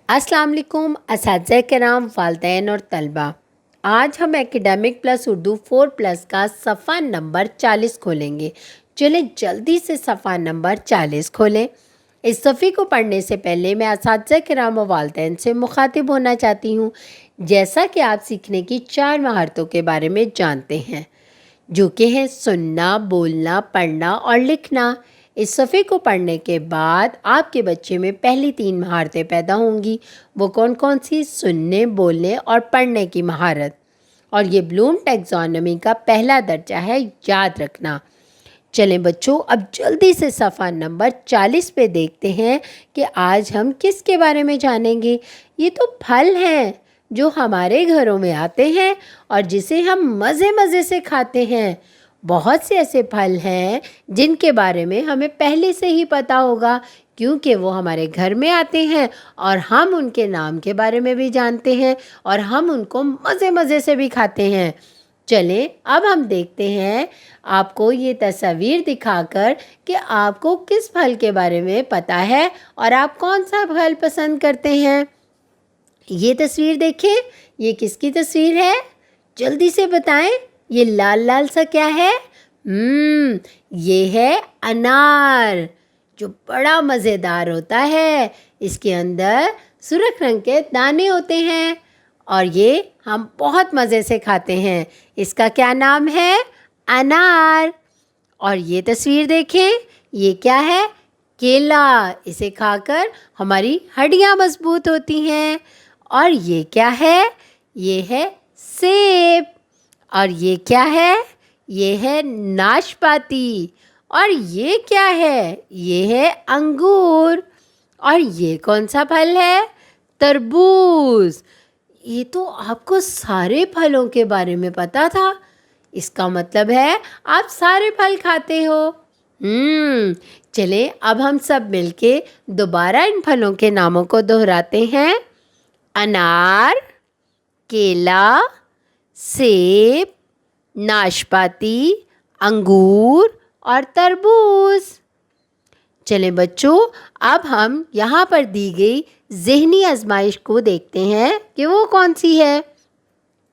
अस्सलाम वालेकुम असातिज़ा किराम, वालिदैन और तलबा। आज हम एकेडमिक प्लस उर्दू 4+ का सफ़ा नंबर 40 खोलेंगे। चलें जल्दी से सफ़ा नंबर 40 खोलें। इस सफ़े को पढ़ने से पहले मैं असातिज़ा किराम और वालिदैन से मुखातिब होना चाहती हूँ। जैसा कि आप सीखने की 4 महारतों के बारे में जानते हैं, जो कि हैं सुनना, बोलना, पढ़ना और लिखना। इस सफ़े को पढ़ने के बाद आपके बच्चे में पहली 3 महारतें पैदा होंगी। वो कौन कौन सी? सुनने, बोलने और पढ़ने की महारत। और ये ब्लूम टैक्सोनॉमी का पहला दर्जा है, याद रखना। चलें बच्चों, अब जल्दी से सफ़ा नंबर 40 पे देखते हैं कि आज हम किसके बारे में जानेंगे। ये तो फल हैं जो हमारे घरों में आते हैं और जिसे हम मज़े मज़े से खाते हैं। बहुत से ऐसे फल हैं जिनके बारे में हमें पहले से ही पता होगा, क्योंकि वो हमारे घर में आते हैं और हम उनके नाम के बारे में भी जानते हैं और हम उनको मज़े मज़े से भी खाते हैं। चलें अब हम देखते हैं आपको ये तस्वीर दिखाकर कि आपको किस फल के बारे में पता है और आप कौन सा फल पसंद करते हैं। ये तस्वीर देखें, ये किसकी तस्वीर है? जल्दी से बताएं। ये लाल लाल सा क्या है? ये है अनार, जो बड़ा मज़ेदार होता है। इसके अंदर सुर्ख रंग के दाने होते हैं और ये हम बहुत मज़े से खाते हैं। इसका क्या नाम है? अनार। और ये तस्वीर देखें, ये क्या है? केला। इसे खाकर हमारी हड्डियाँ मजबूत होती हैं। और ये क्या है? ये है सेब। और ये क्या है? ये है नाशपाती। और ये क्या है? ये है अंगूर। और ये कौन सा फल है? तरबूज। ये तो आपको सारे फलों के बारे में पता था। इसका मतलब है आप सारे फल खाते हो। चलें अब हम सब मिलके दोबारा इन फलों के नामों को दोहराते हैं। अनार, केला, सेब, नाशपाती, अंगूर और तरबूज। चलें बच्चों, अब हम यहाँ पर दी गई ज़हनी आजमाइश को देखते हैं कि वो कौन सी है।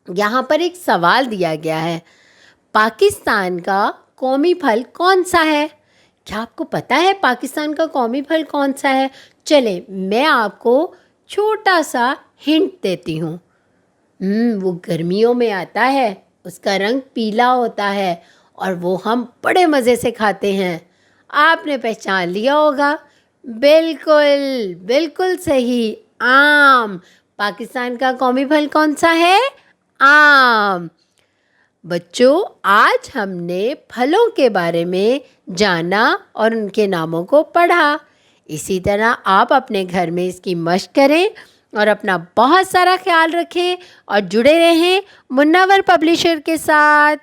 यहाँ पर एक सवाल दिया गया है, पाकिस्तान का कौमी फल कौन सा है? क्या आपको पता है पाकिस्तान का कौमी फल कौन सा है? चलें मैं आपको छोटा सा हिंट देती हूँ। वो गर्मियों में आता है, उसका रंग पीला होता है और वो हम बड़े मज़े से खाते हैं। आपने पहचान लिया होगा। बिल्कुल बिल्कुल सही, आम। पाकिस्तान का कौमी फल कौन सा है? आम। बच्चों, आज हमने फलों के बारे में जाना और उनके नामों को पढ़ा। इसी तरह आप अपने घर में इसकी मश्क करें और अपना बहुत सारा ख्याल रखें और जुड़े रहें मुन्नवर पब्लिशर के साथ।